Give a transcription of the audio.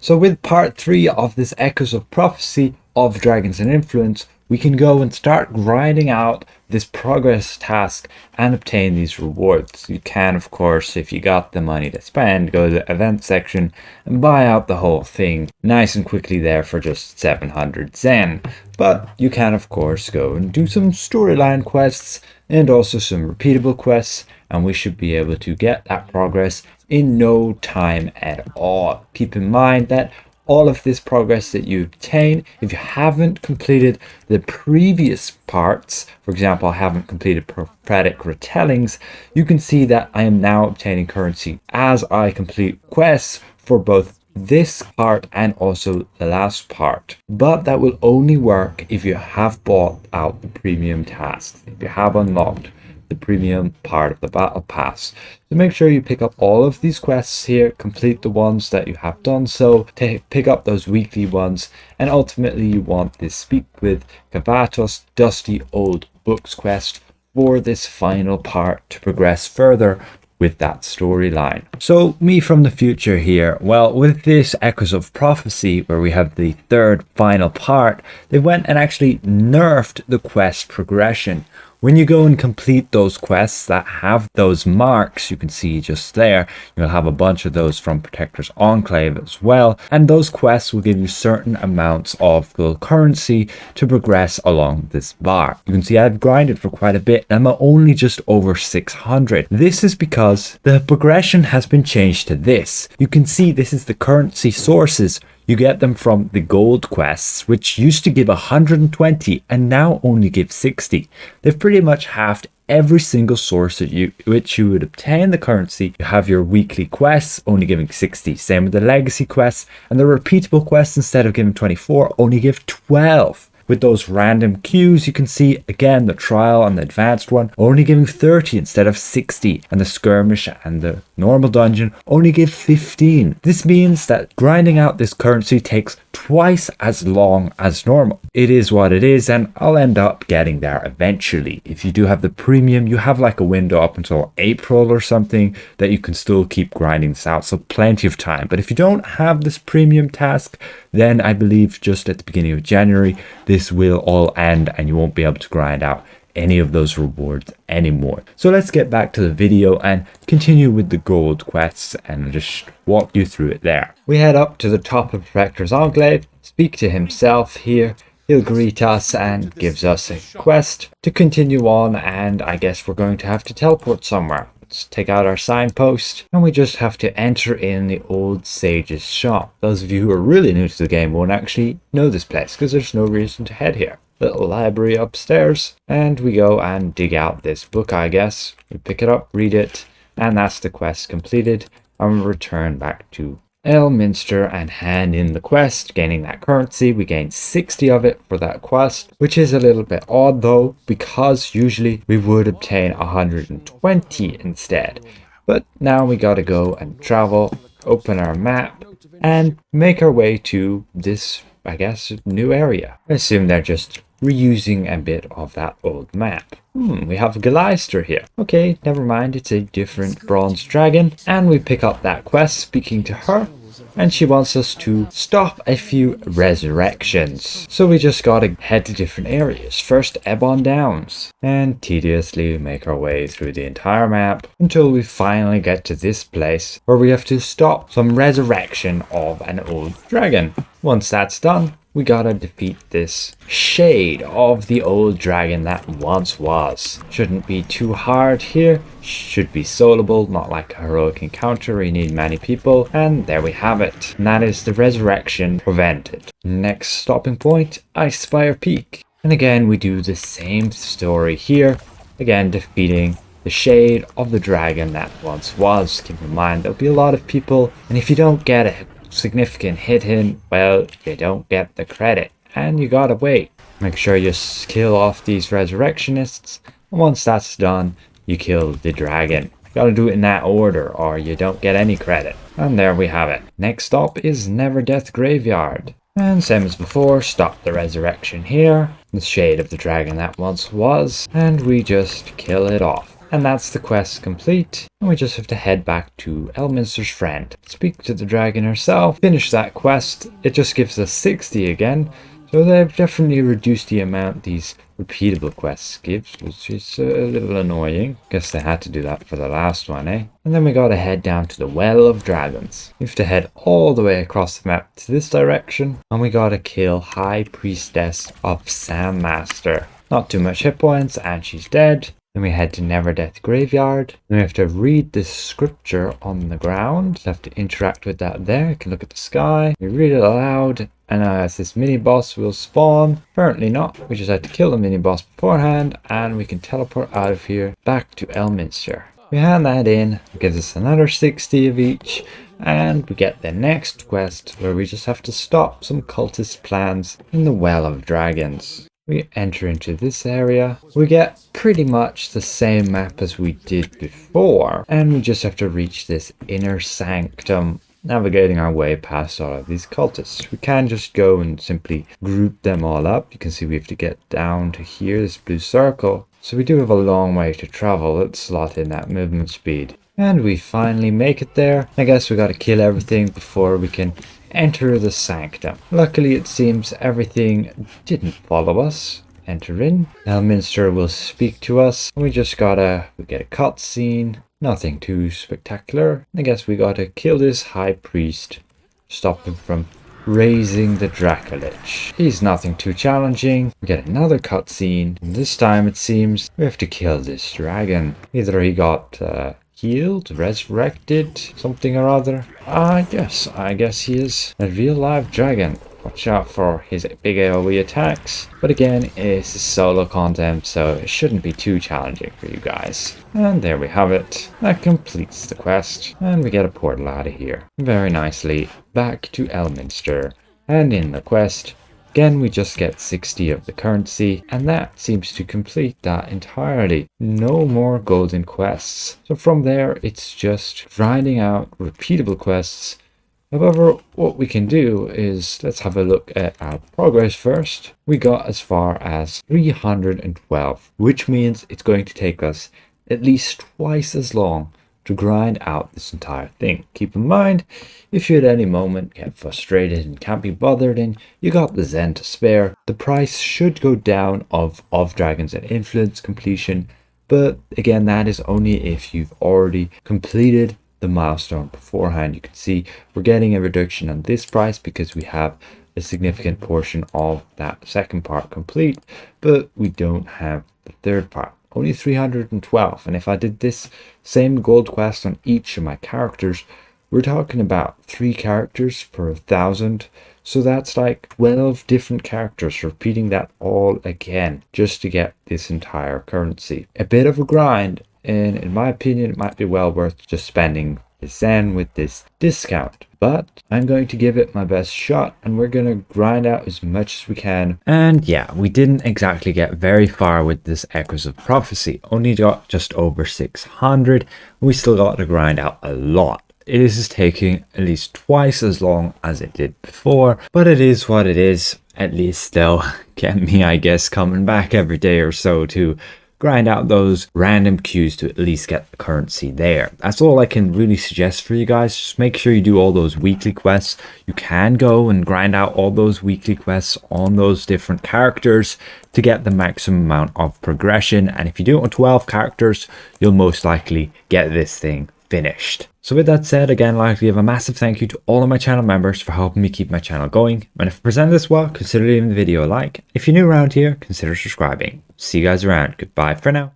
So with part 3 of this Echoes of Prophecy of Dragons and Influence, we can go and start grinding out this progress task and obtain these rewards. You can, of course, if you got the money to spend, go to the event section and buy out the whole thing nice and quickly there for just 700 Zen. But you can, of course, go and do some storyline quests and also some repeatable quests, and we should be able to get that progress in no time at all. Keep in mind that all of this progress that you obtain, if you haven't completed the previous parts, for example, I haven't completed prophetic retellings, you can see that I am now obtaining currency as I complete quests for both this part and also the last part. But that will only work if you have bought out the premium tasks, if you have unlocked the premium part of the battle pass. So make sure you pick up all of these quests here, complete the ones that you have done so, pick up those weekly ones, and ultimately you want this Speak with Kavatos Dusty Old Books quest for this final part to progress further with that storyline. So me from the future here, well, with this Echoes of Prophecy where we have the third final part, they went and actually nerfed the quest progression. When you go and complete those quests that have those marks, you can see just there, you'll have a bunch of those from Protector's Enclave as well. And those quests will give you certain amounts of gold currency to progress along this bar. You can see I've grinded for quite a bit and I'm only just over 600. This is because the progression has been changed to this. You can see this is the currency sources. You get them from the gold quests, which used to give 120 and now only give 60. They've pretty much halved every single source that which you would obtain the currency. You have your weekly quests only giving 60. Same with the legacy quests, and the repeatable quests, instead of giving 24, only give 12. With those random queues, you can see again the trial and the advanced one only giving 30 instead of 60, and the skirmish and the normal dungeon only give 15. This means that grinding out this currency takes twice as long as normal. It is what it is, and I'll end up getting there eventually. If you do have the premium, you have like a window up until April or something that you can still keep grinding this out, so plenty of time. But if you don't have this premium task, then I believe just at the beginning of January, this will all end and you won't be able to grind out any of those rewards anymore. So let's get back to the video and continue with the gold quests and just walk you through it there. We head up to the top of Protector's Enclave, speak to himself here. He'll greet us and gives us a quest to continue on, and I guess we're going to have to teleport somewhere. Let's take out our signpost and we just have to enter in the Old Sage's shop. Those of you who are really new to the game won't actually know this place because there's no reason to head here. Little library upstairs, and we go and dig out this book, I guess. We pick it up, read it, and that's the quest completed, and we return back to Elminster and hand in the quest, gaining that currency. We gain 60 of it for that quest, which is a little bit odd though, because usually we would obtain 120 instead. But now we gotta go and travel, open our map, and make our way to this, I guess, new area. I assume they're just reusing a bit of that old map. We have Gleister here. Okay, never mind, it's a different bronze dragon. And we pick up that quest, speaking to her, and she wants us to stop a few resurrections. So we just gotta head to different areas. First, Ebon Downs, and tediously make our way through the entire map until we finally get to this place where we have to stop some resurrection of an old dragon. Once that's done, we gotta defeat this shade of the old dragon that once was. Shouldn't be too hard here, should be soloable, not like a heroic encounter where you need many people, and there we have it. And that is the resurrection prevented. Next stopping point, Icefire Peak. And again we do the same story here, again defeating the shade of the dragon that once was. Keep in mind there'll be a lot of people, and if you don't get a significant hit in, well, you don't get the credit and you gotta wait. Make sure you kill off these resurrectionists, and once that's done you kill the dragon. You gotta do it in that order or you don't get any credit. And there we have it. Next stop is Neverdeath Graveyard, and same as before, stop the resurrection here, the shade of the dragon that once was, and we just kill it off. And that's the quest complete. And we just have to head back to Elminster's friend. Speak to the dragon herself. Finish that quest. It just gives us 60 again. So they've definitely reduced the amount these repeatable quests gives, which is a little annoying. Guess they had to do that for the last one, eh? And then we gotta head down to the Well of Dragons. We have to head all the way across the map to this direction, and we gotta kill High Priestess of Sam Master. Not too much hit points, and she's dead. Then we head to Neverdeath Graveyard. Then we have to read this scripture on the ground. We have to interact with that there. You can look at the sky. We read it aloud. And as this mini boss will spawn. Apparently not. We just had to kill the mini boss beforehand. And we can teleport out of here back to Elminster. We hand that in. It gives us another 60 of each. And we get the next quest where we just have to stop some cultist plans in the Well of Dragons. We enter into this area. We get pretty much the same map as we did before, and we just have to reach this inner sanctum, navigating our way past all of these cultists. We can just go and simply group them all up. You can see we have to get down to here, this blue circle. So we do have a long way to travel. Let's slot in that movement speed. And we finally make it there. I guess we gotta kill everything before we can enter the sanctum. Luckily, it seems everything didn't follow us. Enter in. Elminster will speak to us. We get a cutscene. Nothing too spectacular. I guess we gotta kill this high priest. Stop him from raising the Dracolich. He's nothing too challenging. We get another cutscene. This time it seems we have to kill this dragon. Either he got healed, resurrected, something or other. I guess he is a real live dragon. Watch out for his big AoE attacks. But again, it's solo content, so it shouldn't be too challenging for you guys. And there we have it. That completes the quest. And we get a portal out of here. Very nicely. Back to Elminster. And in the quest, again, we just get 60 of the currency, and that seems to complete that entirely. No more golden quests. So from there, it's just grinding out repeatable quests. However, what we can do is, let's have a look at our progress first. We got as far as 312, which means it's going to take us at least twice as long to grind out this entire thing. Keep in mind, if you at any moment get frustrated and can't be bothered and you got the Zen to spare, the price should go down of Dragons and Influence completion, but again, that is only if you've already completed the milestone beforehand. You can see we're getting a reduction on this price because we have a significant portion of that second part complete, but we don't have the third part. Only 312, and if I did this same gold quest on each of my characters, we're talking about 3 characters per 1,000, so that's like 12 different characters, repeating that all again just to get this entire currency. A bit of a grind, and in my opinion it might be well worth just spending the Zen with this discount, but I'm going to give it my best shot and we're going to grind out as much as we can. And yeah, we didn't exactly get very far with this Echoes of Prophecy, only got just over 600. We still got to grind out a lot. It is taking at least twice as long as it did before, but it is what it is. At least they'll get me, I guess, coming back every day or so to grind out those random queues to at least get the currency there. That's all I can really suggest for you guys. Just make sure you do all those weekly quests. You can go and grind out all those weekly quests on those different characters to get the maximum amount of progression. And if you do it on 12 characters, you'll most likely get this thing finished. So with that said, again, I'd like to give a massive thank you to all of my channel members for helping me keep my channel going. And if I present this well, consider leaving the video a like. If you're new around here, consider subscribing. See you guys around. Goodbye for now.